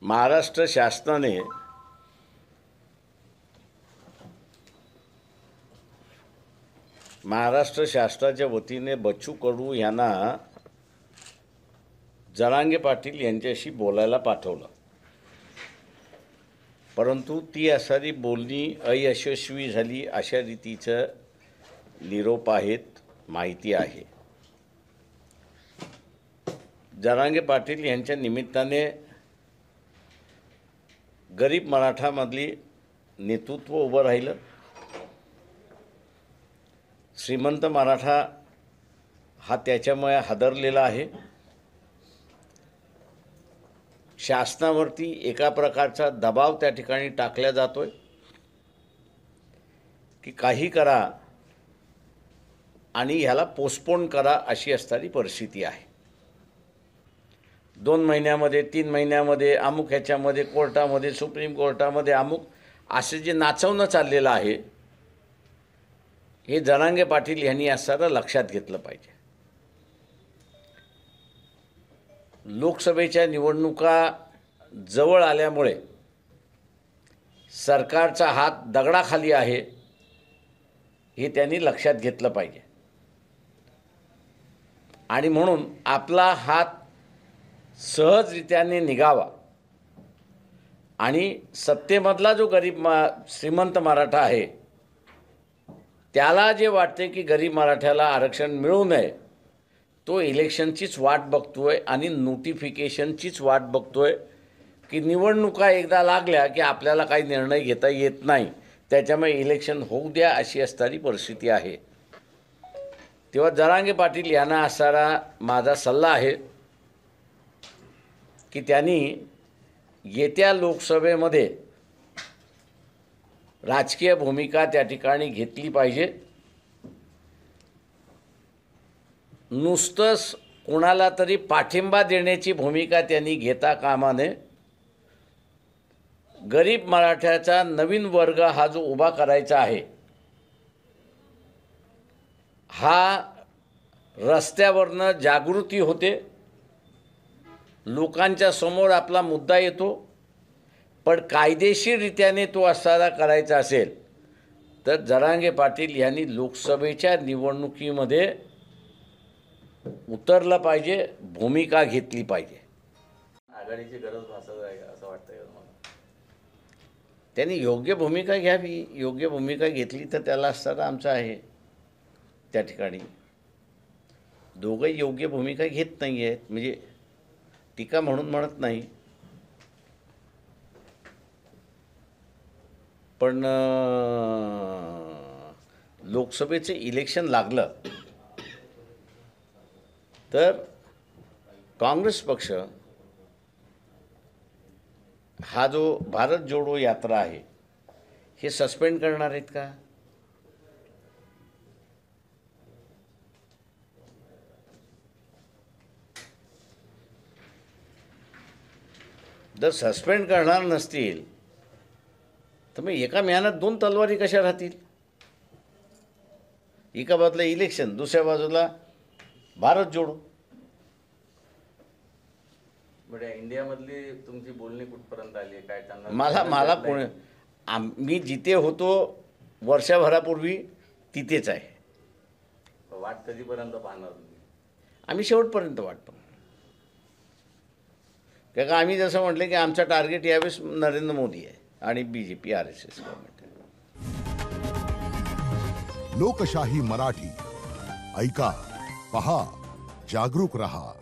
महाराष्ट्र शासनाने महाराष्ट्र शासनाच्या वतीने बच्चू कडू यांना जरांगे पाटील यांच्याशी बोलायला पाठवलं, परंतु ती असारी बोलणी अयशस्वी झाली अशा रीतीचं निरोप आहेत, माहिती आहे। जरांगे पाटील यांच्या निमित्ताने गरीब मराठामधली नेतृत्व उभं राहिलं। श्रीमंत मराठा हा त्याच्यामुळे हादरलेला आहे। शासनावरती एका प्रकारचा दबाव त्या ठिकाणी टाकला जातोय की काही करा आणि ह्याला पोस्टपोन करा अशी असणारी परिस्थिती आहे। 2 महिन्यामध्ये 3 महिन्यामध्ये अमुक ह्याच्यामध्ये कोर्टामध्ये सुप्रीम कोर्टामध्ये अमुक असे जे नाचवणं चाललेलं आहे हे जरांगे पाटील यांनी असं लक्षात घेतलं पाहिजे। लोकसभेच्या निवडणुका जवळ आल्यामुळे सरकारचा हात दगडाखाली आहे हे त्यांनी लक्षात घेतलं पाहिजे आणि म्हणून आपला हात सहजरित्याने निघावा आणि सत्तेमधला जो गरीब श्रीमंत मराठा आहे त्याला जे वाटते की गरीब मराठ्याला आरक्षण मिळू नये तो इलेक्शनचीच वाट बघतोय आणि नोटिफिकेशनचीच वाट बघतोय की निवडणुका एकदा लागल्या की आपल्याला काही निर्णय घेता येत नाही, त्याच्यामुळे इलेक्शन होऊ द्या अशी असणारी परिस्थिती आहे। तेव्हा जरांगे पाटील यांना असणारा माझा सल्ला आहे की त्यांनी येत्या लोकसभेमध्ये राजकीय भूमिका त्या ठिकाणी घेतली पाहिजे। नुसतंच कोणाला तरी पाठिंबा देण्याची भूमिका त्यांनी घेता कामा नये। गरीब मराठ्याचा नवीन वर्ग हा जो उभा करायचा आहे हा रस्त्यावरनं जागृती होते, लोकांच्या समोर आपला मुद्दा येतो, पण कायदेशीररित्याने तो असणारा करायचा असेल तर जरांगे पाटील यांनी लोकसभेच्या निवडणुकीमध्ये उतरलं पाहिजे, भूमिका घेतली पाहिजे। आघाडीची गरज भासत आहे असं वाटतंय मला। त्यांनी योग्य भूमिका घ्यावी, योग्य भूमिका घेतली तर त्याला असणारा आमचा आहे त्या ठिकाणी। दोघंही योग्य भूमिका घेत नाही आहेत, म्हणजे टीका म्हणून म्हणत नाही, पण लोकसभेचे इलेक्शन लागलं तर काँग्रेस पक्ष हा जो भारत जोडो यात्रा आहे हे सस्पेंड करणार आहेत का? जर सस्पेंड करणार नसतील तर मग एका म्यानात 2 तलवारी कशा राहतील? एका बाजूला इलेक्शन, दुसऱ्या बाजूला भारत जोडो। बरं, इंडियामधली तुमची बोलणी कुठपर्यंत आली आहे? काय त्यांना मला कोण मी जिथे होतो वर्षभरापूर्वी तिथेच आहे। वाट कधीपर्यंत पाहणार तुम्ही? आम्ही शेवटपर्यंत वाट पाहू। कारण आम्ही जसं म्हटलं की आमचा टार्गेट यावेळेस नरेंद्र मोदी आहे आणि BJP RSS गव्हर्नमेंट आहे। लोकशाही मराठी ऐका, पहा, जागरूक रहा।